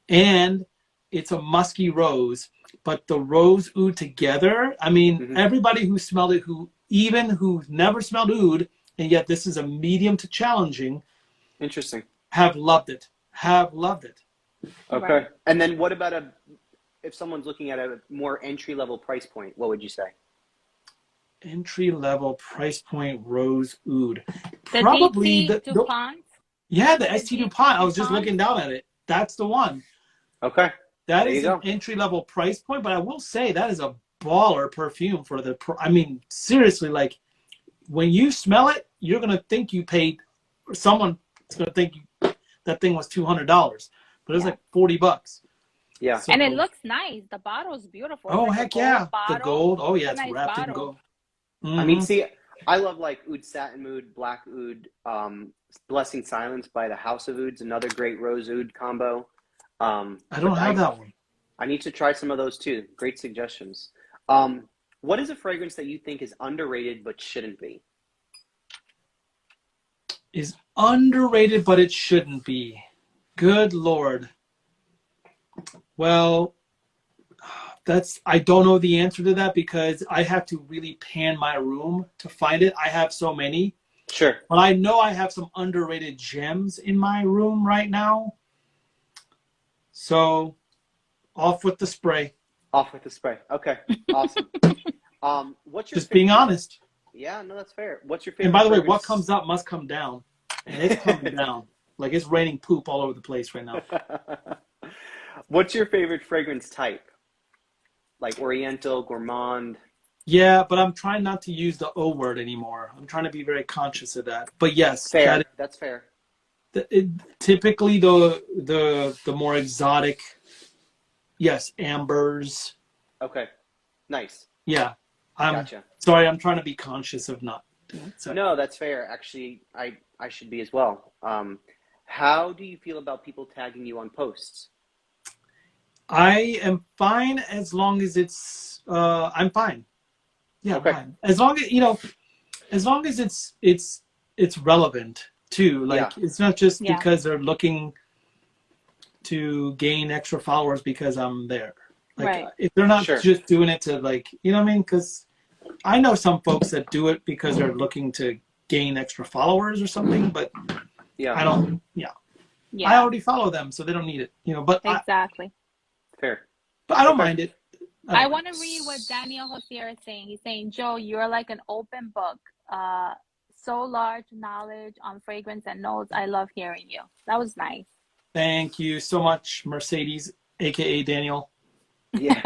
and it's a musky rose. But the rose oud together, I mean, everybody who smelled it, who's never smelled oud, and yet this is a medium to challenging. Interesting. Have loved it. Have loved it. Okay. Right. And then what about if someone's looking at a more entry-level price point, what would you say? Entry-level price point rose oud. Probably the DuPont. Yeah, the ST DuPont. I was just looking down at it. That's the one. Okay. That is an entry-level price point, but I will say that is a baller perfume for the, I mean, seriously, like, when you smell it, you're going to think you paid, or someone's going to think that thing was $200, but it's like $40. Yeah. So, and it looks nice. The bottle's beautiful. Oh, like heck yeah. The gold. Oh, yeah, it's nice wrapped bottle. in gold. I mean, see, I love like Oud Satin Oud, Black Oud, Blessing Silence by the House of Ouds, another great rose oud combo. I don't have that one. I need to try some of those too. Great suggestions. What is a fragrance that you think is underrated but shouldn't be? Is underrated but it shouldn't be. Good Lord. Well, I don't know the answer to that because I have to really pan my room to find it. I have so many. Sure. But I know I have some underrated gems in my room right now. So, off with the spray. Off with the spray. Okay. Awesome. What's your just being honest? Yeah, no, that's fair. What's your favorite? And by the way, what comes up must come down. And it's coming down. Like it's raining poop all over the place right now. What's your favorite fragrance type? Like Oriental, Gourmand? Yeah, but I'm trying not to use the O word anymore. I'm trying to be very conscious of that. But yes, fair. That's fair. Typically the more exotic, yes, ambers. Okay, nice. Yeah, Gotcha. Sorry, I'm trying to be conscious of not doing it. So. No, that's fair. Actually, I should be as well. How do you feel about people tagging you on posts? I am fine as long as it's. I'm fine. Yeah, okay. Fine. As long as it's relevant too. Like it's not just because they're looking to gain extra followers because I'm there. Like if they're not just doing it to like, you know what I mean? Because I know some folks that do it because they're looking to gain extra followers or something, but I don't. I already follow them, so they don't need it. You know, but exactly. Fair. But I don't mind it. I want to read what Daniel Josier is saying. He's saying, Joe, you're like an open book. So large knowledge on fragrance and notes. I love hearing you. That was nice. Thank you so much, Mercedes, a.k.a. Daniel. Yeah.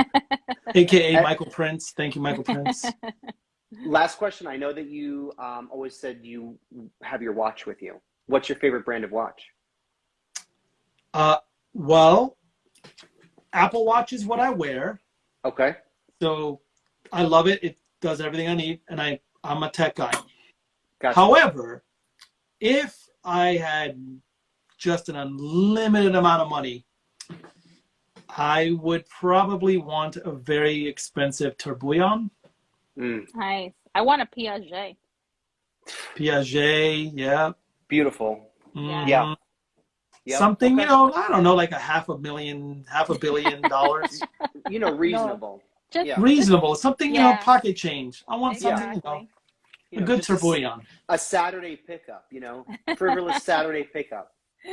a.k.a. Michael Prince. Thank you, Michael Prince. Last question. I know that you always said you have your watch with you. What's your favorite brand of watch? Well, Apple Watch is what I wear. Okay. So I love it. It does everything I need, and I'm a tech guy. Gotcha. However, if I had just an unlimited amount of money, I would probably want a very expensive tourbillon. Nice. I want a Piaget. Piaget, yeah. Beautiful. Yeah. Yep. Something, I don't know, like $500 million, $500 million. Reasonable. Just Yeah. reasonable, something, you know, yeah, pocket change. I want something, you know, exactly. You a know, good just turbouillon. a Saturday pickup, you know, frivolous Saturday pickup.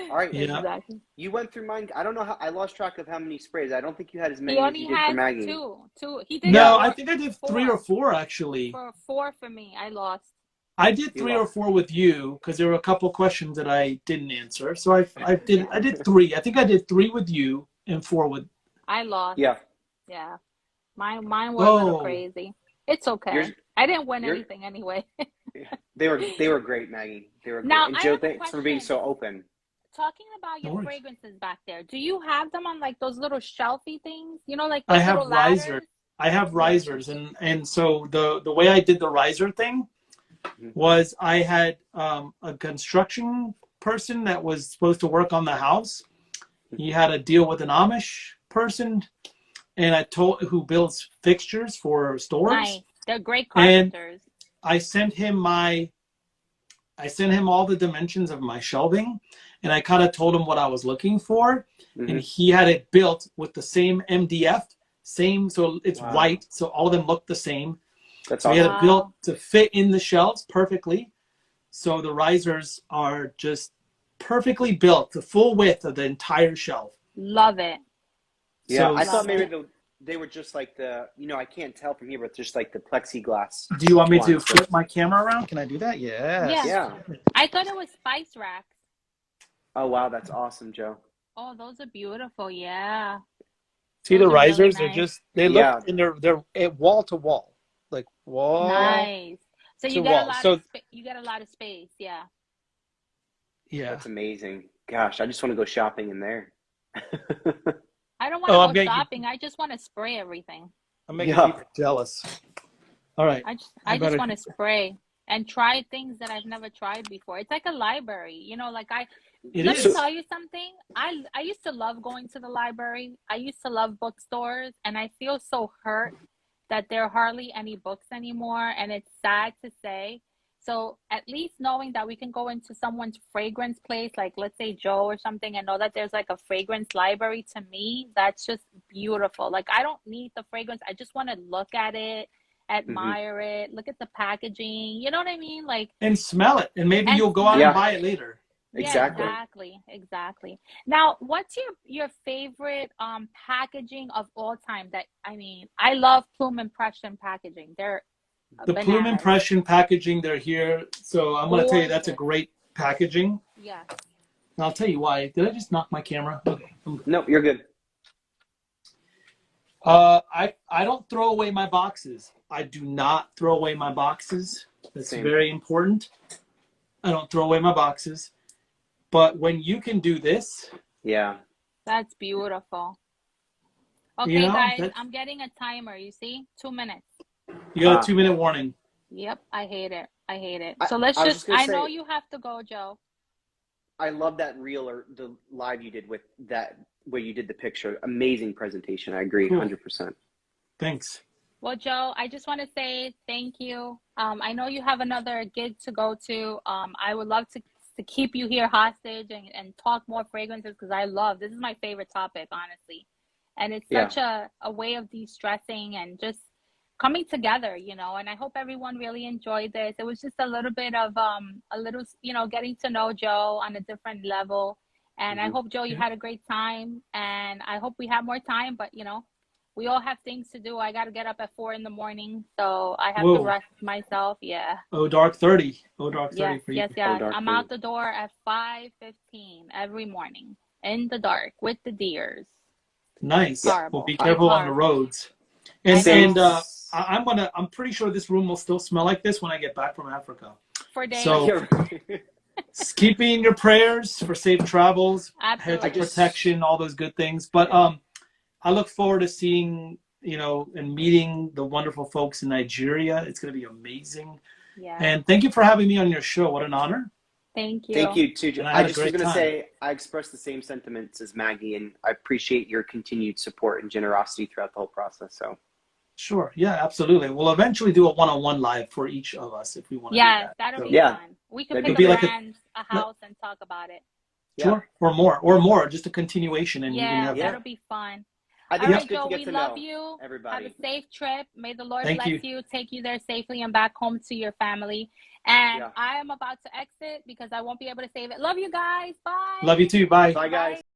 All right. Yeah. Exactly. You went through mine. I don't know how I lost track of how many sprays. I don't think you had as He many as you only did for has Maggie. two. He did No, Yeah. I four. think I did 3 or Four 4 actually. for me. I lost. I did You 3 or lost. 4 with you because there were a couple questions that I didn't answer. So Yeah, I did 3. I think I did 3 with you and 4 with. I lost. Yeah. Yeah, mine were a little Oh, crazy. It's Yours. okay. I didn't win Your. anything anyway. They were great, Maggie. They were great. Now And I Joe, have a thanks for being question. so open. Talking about no your worries. fragrances back there, do you have them on like those little shelfy things? You know, like I those have little riser. ladders? I have Yeah. risers, and so the way I did the riser thing Mhm. was I had a construction person that was supposed to work on the house. He had a deal with an Amish person, and I told who builds fixtures for Nice. stores, They're great and carpenters. I sent him all the dimensions of my shelving, and I kind of told him what I was looking for, and Mhm. he had it built with the same MDF, same, so it's Wow. white, so all of them look the same. That's So he had it awesome. built Wow. to fit in the shelves perfectly. So the risers are just perfectly built, the full width of the entire shelf. Love it. Yeah, So I thought Love maybe it. they were just like I can't tell from here, but just like the plexiglass do you want me to ones. flip my camera around? Can I do that? Yes. Yeah. Yeah. I thought it was spice racks. Oh, wow, that's awesome, Joe. Oh, those are beautiful. Yeah. See the Those are really risers? nice. They look, Yeah, and they're at wall to wall, like wall Nice. So to you get a wall. lot of So you get a lot of space. Yeah. yeah. that's amazing. Gosh, I just want to go shopping in there. I don't want to Oh, go shopping. I just want to spray everything. I'm making Yeah. people jealous. All right. I just want to spray and try things that I've never tried before. It's like a library, you know, like It let me So, is. tell you something. I used to love going to the library. I used to love bookstores, and I feel so hurt that there are hardly any books anymore, and it's sad to say. So at least knowing that we can go into someone's fragrance place, like let's say Joe or something, and know that there's like a fragrance library, to me, that's just beautiful. Like I don't need the fragrance. I just want to look at it, mhm. admire it, look at the packaging. You know what I mean? Like, And smell it, and maybe and you'll go out and smell Yeah, buy it it. later. Yeah, exactly. exactly. Exactly. Now, what's your favorite packaging of all time? That I mean, I love Plume Impression packaging. They're The Plume bananas. Impression packaging, they're here. So I'm going to tell you that's a Gorgeous. great packaging. Yes. And I'll tell you why. Did I just knock my camera? Okay. Nope, you're good. I don't throw away my boxes. I do not throw away my boxes. That's Same. very important. I don't throw away my boxes. But when you can do this, Yeah. That's beautiful. you Okay, know, guys, that I'm getting a timer. You see? 2 minutes. you got a Uh, 2-minute warning. Yep, I hate it. I hate it. I, So let's I was just just, gonna I know say, you have to go, Joe. I love that reel or the live you did with that where you did the picture. Amazing presentation. I agree, Cool. 100%. Thanks. Well, Joe, I just want to say thank you. I know you have another gig to go to. I would love to keep you here hostage and talk more fragrances because I love this is my favorite topic, honestly. And it's Yeah. such a way of de-stressing and just coming together, you know. And I hope everyone really enjoyed this. It was just a little bit of a little, you know, getting to know Joe on a different level. And I Hmm. hope, Joe, you Yeah. had a great time. And I hope we have more time, but you know, we all have things to do. I got to get up at 4 in the morning, so I have to Whoa. rest myself. Yeah. Oh, dark 30. Oh, dark 30 Yes, for you. yes, Oh, yes. dark I'm green. out the door at 5:15 every morning in the dark with the deers. Nice. Yeah. Well, Horrible. be I, careful on the Horrible. roads. I same. And know. I'm pretty sure this room will still smell like this when I get back from Africa. For days. So Yeah. keep me in your prayers for safe travels, hedge I of Absolutely. just, protection, all those good things. But yeah. I look forward to seeing, you know, and meeting the wonderful folks in Nigeria. It's going to be amazing. Yeah. And thank you for having me on your show. What an honor. Thank Thank you. you too. And I I had a just was great going to time. say I express the same sentiments as Maggie, and I appreciate your continued support and generosity throughout the whole process. So Sure. Yeah, absolutely. We'll eventually do a one-on-one live for each of us if we want to do Yes, that. that'll So, be yeah, fun. We could that'd be pick it'll a be great. like brand, a house, and talk about it. Yeah, sure, or more, just a continuation, and we can Yeah, have yeah. that'll be fun. I think All it's right, good Joe, to get we to love know you. everybody. Have a safe trip. May the Lord Thank bless you, take you there safely and back home to your family. And I am about to exit because I won't be able to save it. Love you guys. Bye. Love you too. Bye. Bye, guys.